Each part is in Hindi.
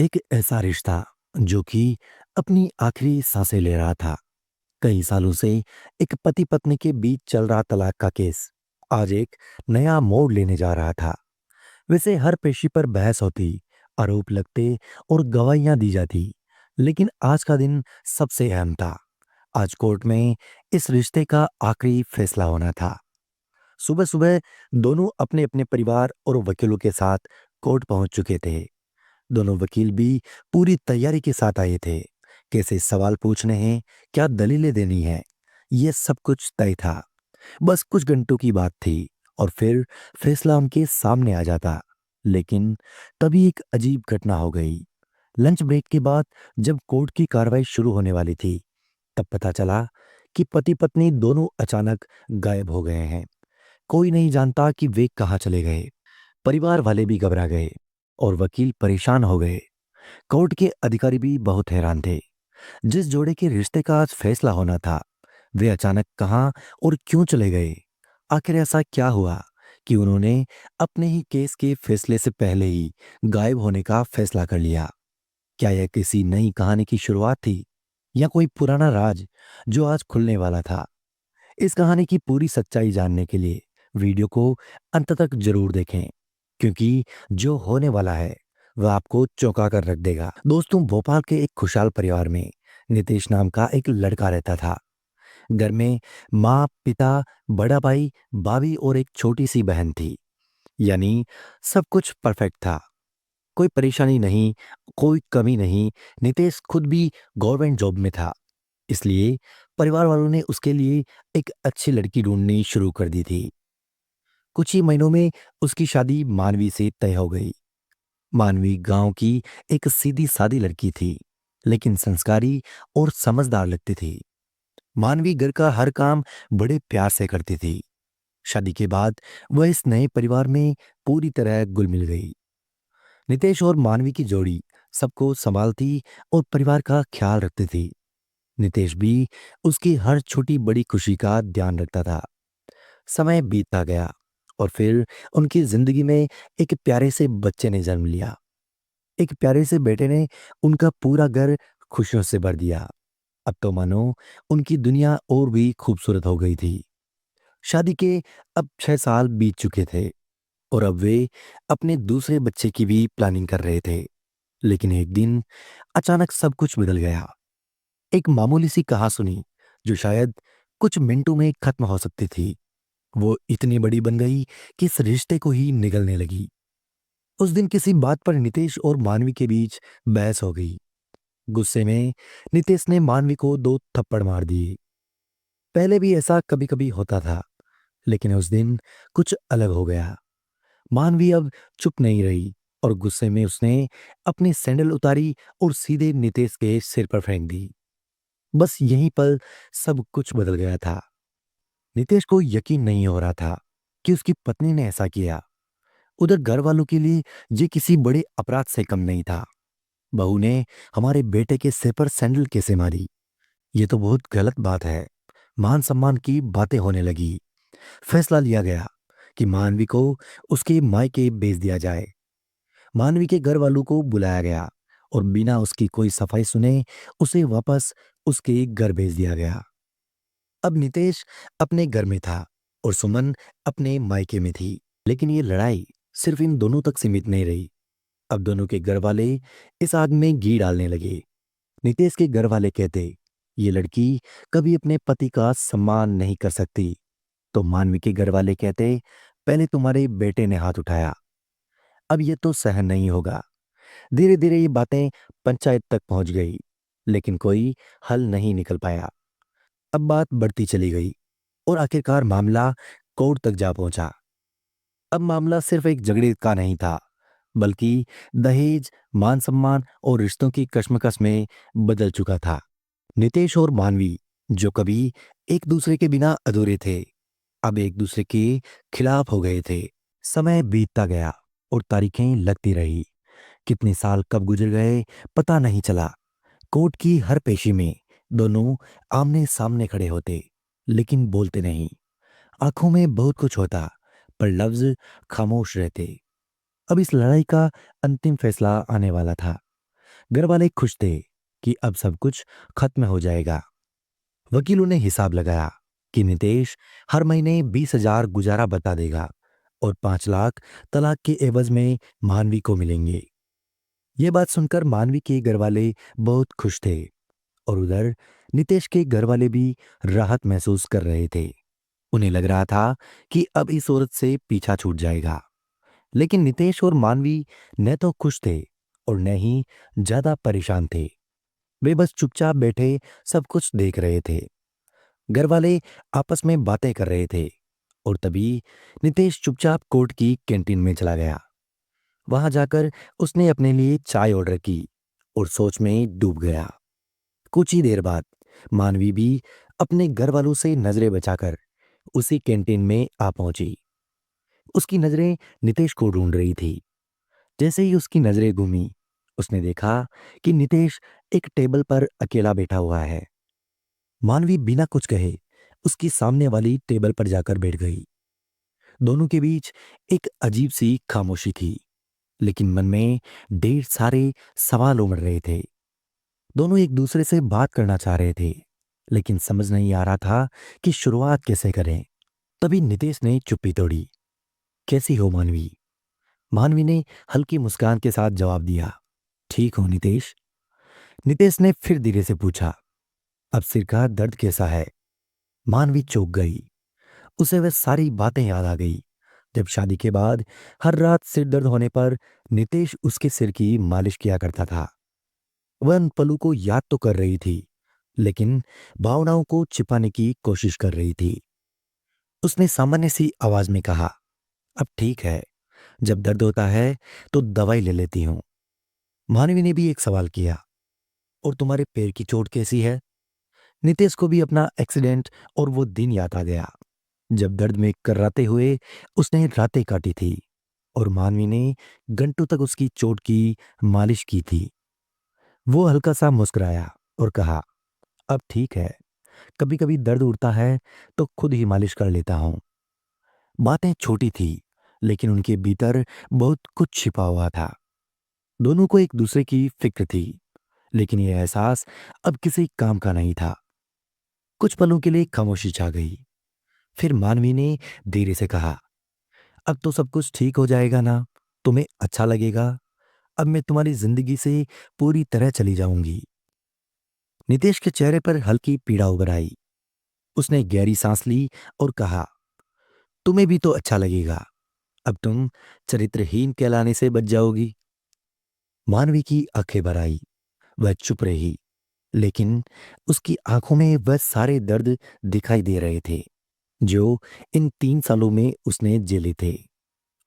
एक ऐसा रिश्ता जो कि अपनी आखिरी सांसें ले रहा था। कई सालों से एक पति पत्नी के बीच चल रहा तलाक का केस आज एक नया मोड़ लेने जा रहा था। वैसे हर पेशी पर बहस होती, आरोप लगते और गवाहियां दी जाती, लेकिन आज का दिन सबसे अहम था। आज कोर्ट में इस रिश्ते का आखिरी फैसला होना था। सुबह सुबह दोनों अपने अपने परिवार और वकीलों के साथ कोर्ट पहुंच चुके थे। दोनों वकील भी पूरी तैयारी के साथ आए थे। कैसे सवाल पूछने हैं, क्या दलीलें देनी है, ये सब कुछ तय था। बस कुछ घंटों की बात थी और फिर फैसला उनके सामने आ जाता। लेकिन तभी एक अजीब घटना हो गई। लंच ब्रेक के बाद जब कोर्ट की कार्रवाई शुरू होने वाली थी, तब पता चला कि पति पत्नी दोनों अचानक गायब हो गए हैं। कोई नहीं जानता कि वे कहाँ चले गए। परिवार वाले भी घबरा गए और वकील परेशान हो गए। कोर्ट के अधिकारी भी बहुत हैरान थे। जिस जोड़े के रिश्ते का आज फैसला होना था, वे अचानक कहाँ और क्यों चले गए? आखिर ऐसा क्या हुआ कि उन्होंने अपने ही केस के फैसले से पहले ही गायब होने का फैसला कर लिया? क्या यह किसी नई कहानी की शुरुआत थी या कोई पुराना राज जो आज खुलने वाला था? इस कहानी की पूरी सच्चाई जानने के लिए वीडियो को अंत तक जरूर देखें, क्योंकि जो होने वाला है वह आपको चौंका कर रख देगा। दोस्तों, भोपाल के एक खुशहाल परिवार में नितेश नाम का एक लड़का रहता था। घर में माँ, पिता, बड़ा भाई, भाभी और एक छोटी सी बहन थी। यानी सब कुछ परफेक्ट था। कोई परेशानी नहीं, कोई कमी नहीं। नितेश खुद भी गवर्नमेंट जॉब में था, इसलिए परिवार वालों ने उसके लिए एक अच्छी लड़की ढूंढनी शुरू कर दी थी। कुछ ही महीनों में उसकी शादी मानवी से तय हो गई। मानवी गांव की एक सीधी सादी लड़की थी, लेकिन संस्कारी और समझदार लगती थी। मानवी घर का हर काम बड़े प्यार से करती थी। शादी के बाद वह इस नए परिवार में पूरी तरह घुल मिल गई। नितेश और मानवी की जोड़ी सबको संभालती और परिवार का ख्याल रखती थी। नितेश भी उसकी हर छोटी बड़ी खुशी का ध्यान रखता था। समय बीतता गया और फिर उनकी जिंदगी में एक प्यारे से बच्चे ने जन्म लिया। एक प्यारे से बेटे ने उनका पूरा घर खुशियों से भर दिया। अब तो मानो उनकी दुनिया और भी खूबसूरत हो गई थी। शादी के अब 6 साल बीत चुके थे और अब वे अपने दूसरे बच्चे की भी प्लानिंग कर रहे थे। लेकिन एक दिन अचानक सब कुछ बदल गया। एक मामूली सी कहासुनी जो शायद कुछ मिनटों में खत्म हो सकती थी, वो इतनी बड़ी बन गई कि इस रिश्ते को ही निगलने लगी। उस दिन किसी बात पर नितेश और मानवी के बीच बहस हो गई। गुस्से में नितेश ने मानवी को 2 थप्पड़ मार दिए। पहले भी ऐसा कभी कभी होता था, लेकिन उस दिन कुछ अलग हो गया। मानवी अब चुप नहीं रही और गुस्से में उसने अपनी सैंडल उतारी और सीधे नितेश के सिर पर फेंक दी। बस यहीं पर सब कुछ बदल गया था। नितेश को यकीन नहीं हो रहा था कि उसकी पत्नी ने ऐसा किया। उधर घर वालों के लिए ये किसी बड़े अपराध से कम नहीं था। बहू ने हमारे बेटे के सिर पर सैंडल कैसे मारी? ये तो बहुत गलत बात है। मान सम्मान की बातें होने लगी। फैसला लिया गया कि मानवी को उसके मायके भेज दिया जाए। मानवी के घर वालों को बुलाया गया और बिना उसकी कोई सफाई सुने उसे वापस उसके घर भेज दिया गया। अब नितेश अपने घर में था और सुमन अपने मायके में थी। लेकिन ये लड़ाई सिर्फ इन दोनों तक सीमित नहीं रही। अब दोनों के घर वाले इस आग में घी डालने लगे। नितेश के घर वाले कहते, ये लड़की कभी अपने पति का सम्मान नहीं कर सकती। तो मानवी के घर वाले कहते, पहले तुम्हारे बेटे ने हाथ उठाया, अब ये तो सहन नहीं होगा। धीरे धीरे ये बातें पंचायत तक पहुंच गई, लेकिन कोई हल नहीं निकल पाया। अब बात बढ़ती चली गई और आखिरकार मामला कोर्ट तक जा पहुंचा। अब मामला सिर्फ एक झगड़े का नहीं था, बल्कि दहेज, मान सम्मान और रिश्तों की कश्मकश में बदल चुका था। नितेश और मानवी, जो कभी एक दूसरे के बिना अधूरे थे, अब एक दूसरे के खिलाफ हो गए थे। समय बीतता गया और तारीखें लगती रही। कितने साल कब गुजर गए पता नहीं चला। कोर्ट की हर पेशी में दोनों आमने सामने खड़े होते, लेकिन बोलते नहीं। आंखों में बहुत कुछ होता, पर लफ्ज खामोश रहते। अब इस लड़ाई का अंतिम फैसला आने वाला था। घर वाले खुश थे कि अब सब कुछ खत्म हो जाएगा। वकीलों ने हिसाब लगाया कि नितेश हर महीने 20,000 गुजारा बता देगा और 5 लाख तलाक के एवज में मानवी को मिलेंगे। ये बात सुनकर मानवी के घर वाले बहुत खुश थे और उधर नितेश के घर वाले भी राहत महसूस कर रहे थे। उन्हें लग रहा था कि अब इस औरत से पीछा छूट जाएगा। लेकिन नितेश और मानवी न तो खुश थे और न ही ज्यादा परेशान थे। वे बस चुपचाप बैठे सब कुछ देख रहे थे। घर वाले आपस में बातें कर रहे थे और तभी नितेश चुपचाप कोर्ट की कैंटीन में चला गया। वहां जाकर उसने अपने लिए चाय ऑर्डर की और सोच में डूब गया। कुछ ही देर बाद मानवी भी अपने घर वालों से नजरें बचाकर उसी कैंटीन में आ पहुंची। उसकी नजरें नितेश को ढूंढ रही थी। जैसे ही उसकी नजरें घूमी, उसने देखा कि नितेश एक टेबल पर अकेला बैठा हुआ है। मानवी बिना कुछ कहे उसकी सामने वाली टेबल पर जाकर बैठ गई। दोनों के बीच एक अजीब सी खामोशी थी, लेकिन मन में ढेर सारे सवाल उमड़ रहे थे। दोनों एक दूसरे से बात करना चाह रहे थे, लेकिन समझ नहीं आ रहा था कि शुरुआत कैसे करें। तभी नितेश ने चुप्पी तोड़ी। कैसी हो मानवी? मानवी ने हल्की मुस्कान के साथ जवाब दिया। ठीक हो नितेश? नितेश ने फिर धीरे से पूछा। अब सिर का दर्द कैसा है? मानवी चौंक गई। उसे वह सारी बातें याद आ गई जब शादी के बाद हर रात सिर दर्द होने पर नितेश उसके सिर की मालिश किया करता था। वह उन पलों को याद तो कर रही थी, लेकिन भावनाओं को छिपाने की कोशिश कर रही थी। उसने सामान्य सी आवाज में कहा, अब ठीक है, जब दर्द होता है तो दवाई ले लेती हूं। मानवी ने भी एक सवाल किया, और तुम्हारे पैर की चोट कैसी है? नितेश को भी अपना एक्सीडेंट और वो दिन याद आ गया जब दर्द में कर्राते हुए उसने रातें काटी थी और मानवी ने घंटों तक उसकी चोट की मालिश की थी। वो हल्का सा मुस्कुराया और कहा, अब ठीक है, कभी कभी दर्द उठता है तो खुद ही मालिश कर लेता हूं। बातें छोटी थी, लेकिन उनके भीतर बहुत कुछ छिपा हुआ था। दोनों को एक दूसरे की फिक्र थी, लेकिन यह एहसास अब किसी काम का नहीं था। कुछ पलों के लिए खामोशी छा गई। फिर मानवी ने धीरे से कहा, अब तो सब कुछ ठीक हो जाएगा ना? तुम्हें अच्छा लगेगा? अब मैं तुम्हारी जिंदगी से पूरी तरह चली जाऊंगी। नितेश के चेहरे पर हल्की पीड़ा उभर आई। उसने गहरी सांस ली और कहा, तुम्हें भी तो अच्छा लगेगा। अब तुम चरित्रहीन कहलाने से बच जाओगी। मानवी की आंखें भर आई। वह चुप रही, लेकिन उसकी आंखों में वह सारे दर्द दिखाई दे रहे थे जो इन 3 सालों में उसने झेले थे।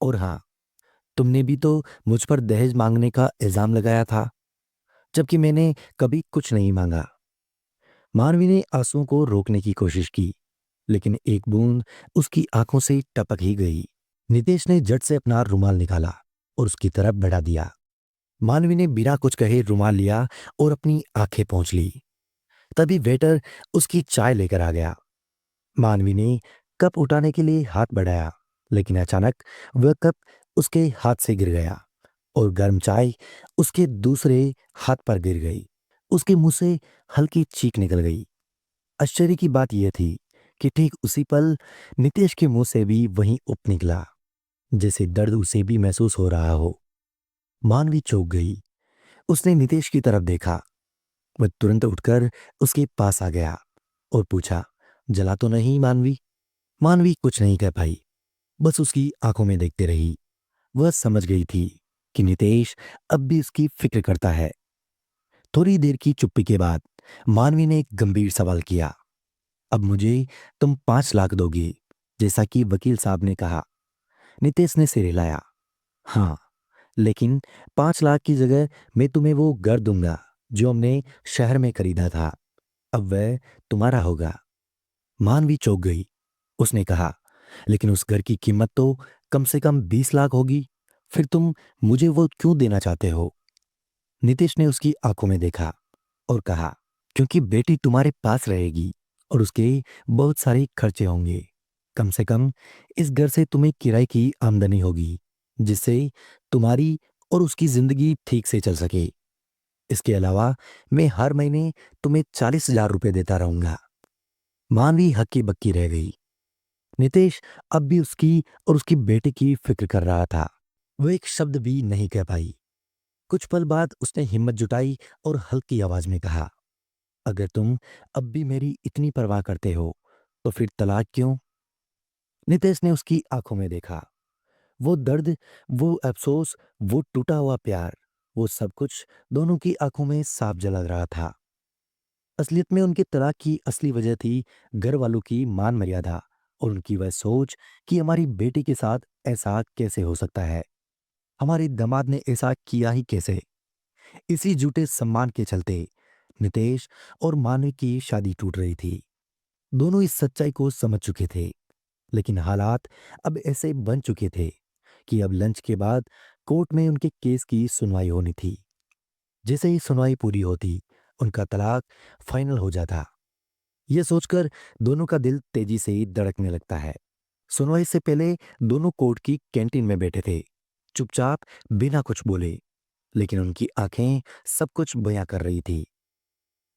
और हाँ, तुमने भी तो मुझ पर दहेज मांगने का इल्जाम लगाया था, जबकि मैंने कभी कुछ नहीं मांगा। मानवी ने आंसुओं को रोकने की कोशिश की, लेकिन एक बूंद उसकी आंखों से टपक ही गई। नितेश ने झट से अपना रुमाल निकाला और उसकी तरफ बढ़ा दिया। मानवी ने बिना कुछ कहे रुमाल लिया और अपनी आंखें पोंछ ली। तभी वेटर उसकी चाय लेकर आ गया। मानवी ने कप उठाने के लिए हाथ बढ़ाया, लेकिन अचानक वह कप उसके हाथ से गिर गया और गर्म चाय उसके दूसरे हाथ पर गिर गई। उसके मुंह से हल्की चीख निकल गई। आश्चर्य की बात यह थी कि ठीक उसी पल नितेश के मुंह से भी वही उप निकला, जैसे दर्द उसे भी महसूस हो रहा हो। मानवी चौंक गई। उसने नितेश की तरफ देखा। वह तुरंत उठकर उसके पास आ गया और पूछा, जला तो नहीं मानवी? मानवी कुछ नहीं कह पाई, बस उसकी आंखों में देखते रही। वह समझ गई थी कि नितेश अब भी उसकी फिक्र करता है। थोड़ी देर की चुप्पी के बाद मानवी ने एक गंभीर सवाल किया, अब मुझे तुम 5 लाख दोगी, जैसा कि वकील साहब ने कहा? नितेश ने सिर हिलाया। हाँ, लेकिन 5 लाख की जगह मैं तुम्हें वो घर दूंगा जो हमने शहर में खरीदा था। अब वह तुम्हारा होगा। मानवी चौंक गई। उसने कहा, लेकिन उस घर की कीमत तो कम से कम 20 लाख होगी। फिर तुम मुझे वो क्यों देना चाहते हो? नितेश ने उसकी आंखों में देखा और कहा, क्योंकि बेटी तुम्हारे पास रहेगी और उसके बहुत सारे खर्चे होंगे। कम से कम इस घर से तुम्हें किराए की आमदनी होगी, जिससे तुम्हारी और उसकी जिंदगी ठीक से चल सके। इसके अलावा मैं हर महीने तुम्हें 40,000 रुपए देता रहूंगा। मानवी हक्की बक्की रह गई। नितेश अब भी उसकी और उसकी बेटे की फिक्र कर रहा था। वो एक शब्द भी नहीं कह पाई। कुछ पल बाद उसने हिम्मत जुटाई और हल्की आवाज में कहा, अगर तुम अब भी मेरी इतनी परवाह करते हो तो फिर तलाक क्यों? नितेश ने उसकी आंखों में देखा। वो दर्द, वो अफसोस, वो टूटा हुआ प्यार, वो सब कुछ दोनों की आंखों में साफ झलक रहा था। असलियत में उनके तलाक की असली वजह थी घर वालों की मान मर्यादा और उनकी वह सोच कि हमारी बेटी के साथ ऐसा कैसे हो सकता है, हमारे दामाद ने ऐसा किया ही कैसे। इसी झूठे सम्मान के चलते नितेश और मानवी की शादी टूट रही थी। दोनों इस सच्चाई को समझ चुके थे, लेकिन हालात अब ऐसे बन चुके थे कि अब लंच के बाद कोर्ट में उनके केस की सुनवाई होनी थी। जैसे ही सुनवाई पूरी होती, उनका तलाक फाइनल हो जाता। ये सोचकर दोनों का दिल तेजी से धड़कने लगता है। सुनवाई से पहले दोनों कोर्ट की कैंटीन में बैठे थे, चुपचाप, बिना कुछ बोले, लेकिन उनकी आंखें सब कुछ बयां कर रही थी।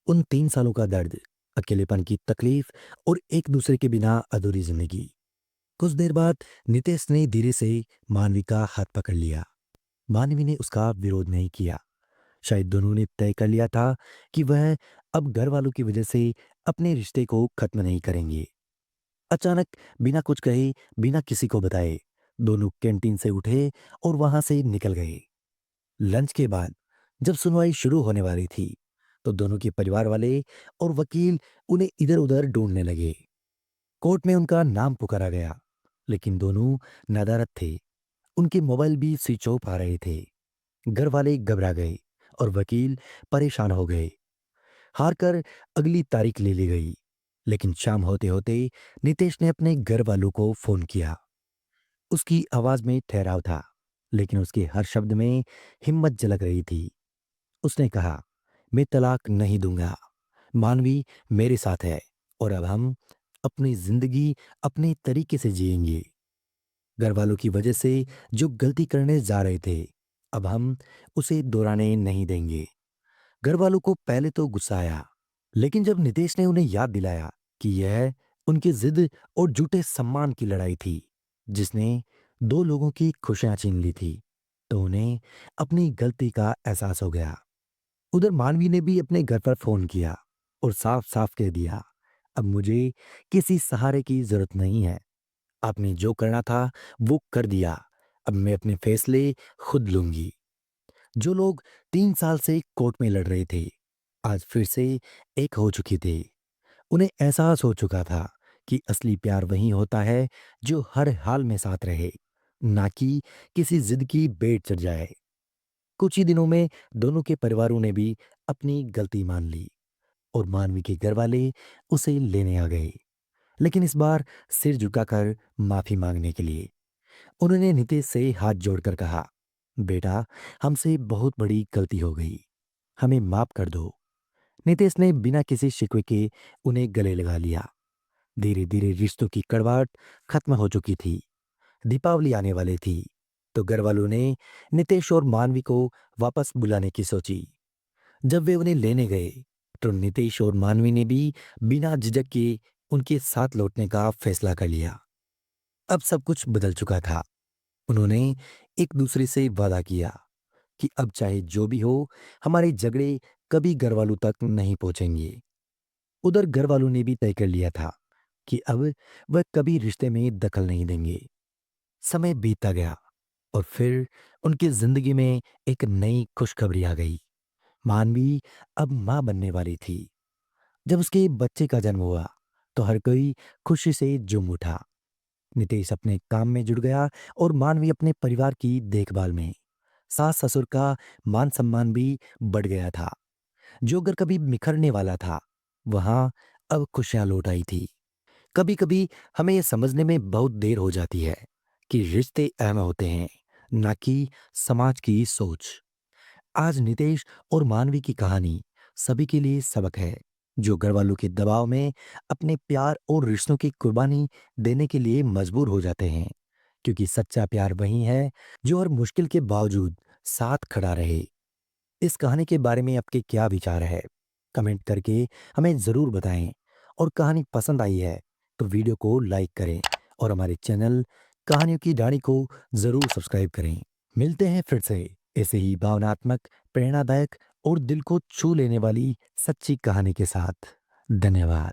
उन 3 सालों का दर्द, अकेलेपन की तकलीफ और एक दूसरे के बिना अधूरी जिंदगी। कुछ देर बाद नितेश ने धीरे से मानवी का हाथ पकड़ लिया। मानवी ने उसका विरोध नहीं किया। शायद दोनों ने तय कर लिया था कि वह अब घर वालों की वजह से अपने रिश्ते को खत्म नहीं करेंगे। अचानक, बिना कुछ कहे, बिना किसी को बताए, दोनों कैंटीन से उठे और वहां से निकल गए। लंच के बाद जब सुनवाई शुरू होने वाली थी, तो दोनों के परिवार वाले और वकील उन्हें इधर उधर ढूंढने लगे। कोर्ट में उनका नाम पुकारा गया, लेकिन दोनों नदारद थे। उनके मोबाइल भी स्विच ऑफ आ रहे थे। घर वाले घबरा गए और वकील परेशान हो गए। हार कर अगली तारीख ले ली गई। लेकिन शाम होते होते नितेश ने अपने घर वालों को फोन किया। उसकी आवाज में ठहराव था, लेकिन उसके हर शब्द में हिम्मत झलक रही थी। उसने कहा, मैं तलाक नहीं दूंगा। मानवी मेरे साथ है और अब हम अपनी जिंदगी अपने तरीके से जिएंगे। घर वालों की वजह से जो गलती करने जा रहे थे, अब हम उसे दोहराने नहीं देंगे। घर वालों को पहले तो गुस्सा आया, लेकिन जब नितेश ने उन्हें याद दिलाया कि यह उनकी जिद और झूठे सम्मान की लड़ाई थी, जिसने दो लोगों की खुशियां छीन ली थी, तो उन्हें अपनी गलती का एहसास हो गया। उधर मानवी ने भी अपने घर पर फोन किया और साफ साफ कह दिया, अब मुझे किसी सहारे की जरूरत नहीं है। आपने जो करना था वो कर दिया। अब मैं अपने फैसले खुद लूंगी। जो लोग 3 साल से कोर्ट में लड़ रहे थे, आज फिर से एक हो चुके थे। उन्हें एहसास हो चुका था कि असली प्यार वही होता है जो हर हाल में साथ रहे, ना कि किसी जिद की बेट चढ़ जाए। कुछ ही दिनों में दोनों के परिवारों ने भी अपनी गलती मान ली और मानवी के घर वाले उसे लेने आ गए, लेकिन इस बार सिर झुकाकर माफी मांगने के लिए। उन्होंने नितेश से हाथ जोड़कर कहा, बेटा, हमसे बहुत बड़ी गलती हो गई, हमें माफ कर दो। नितेश ने बिना किसी शिकवे के उन्हें गले लगा लिया। धीरे धीरे रिश्तों की कड़वाहट खत्म हो चुकी थी। दीपावली आने वाली थी, तो घर वालों ने नितेश और मानवी को वापस बुलाने की सोची। जब वे उन्हें लेने गए, तो नितेश और मानवी ने भी बिना झिझक के उनके साथ लौटने का फैसला कर लिया। अब सब कुछ बदल चुका था। उन्होंने एक दूसरे से वादा किया कि अब चाहे जो भी हो, हमारे झगड़े कभी घर वालों तक नहीं पहुंचेंगे। उधर घर वालों ने भी तय कर लिया था कि अब वह कभी रिश्ते में दखल नहीं देंगे। समय बीतता गया और फिर उनकी जिंदगी में एक नई खुशखबरी आ गई। मानवी अब मां बनने वाली थी। जब उसके बच्चे का जन्म हुआ, तो हर कोई खुशी से झूम उठा। नितेश अपने काम में जुड़ गया और मानवी अपने परिवार की देखभाल में। सास ससुर का मान सम्मान भी बढ़ गया था। जो घर कभी बिखरने वाला था, वहां अब खुशियां लौट आई थी। कभी कभी हमें यह समझने में बहुत देर हो जाती है कि रिश्ते अहम होते हैं, ना कि समाज की सोच। आज नितेश और मानवी की कहानी सभी के लिए सबक है, जो घर वालों के दबाव में अपने प्यार और रिश्तों की कुर्बानी देने के लिए मजबूर हो जाते हैं, क्योंकि सच्चा प्यार वही है जो हर मुश्किल के बावजूद साथ खड़ा रहे। इस कहानी के बारे में आपके क्या विचार है? कमेंट करके हमें ज़रूर बताएं। और कहानी पसंद आई है तो वीडियो को लाइक करें और हमारे चैनल कहानियों की डायरी को ज़रूर सब्सक्राइब करें। मिलते हैं फिर से ऐसे ही भावनात्मक, प्रेरणादायक और दिल को छू लेने वाली सच्ची कहानी के साथ। धन्यवाद।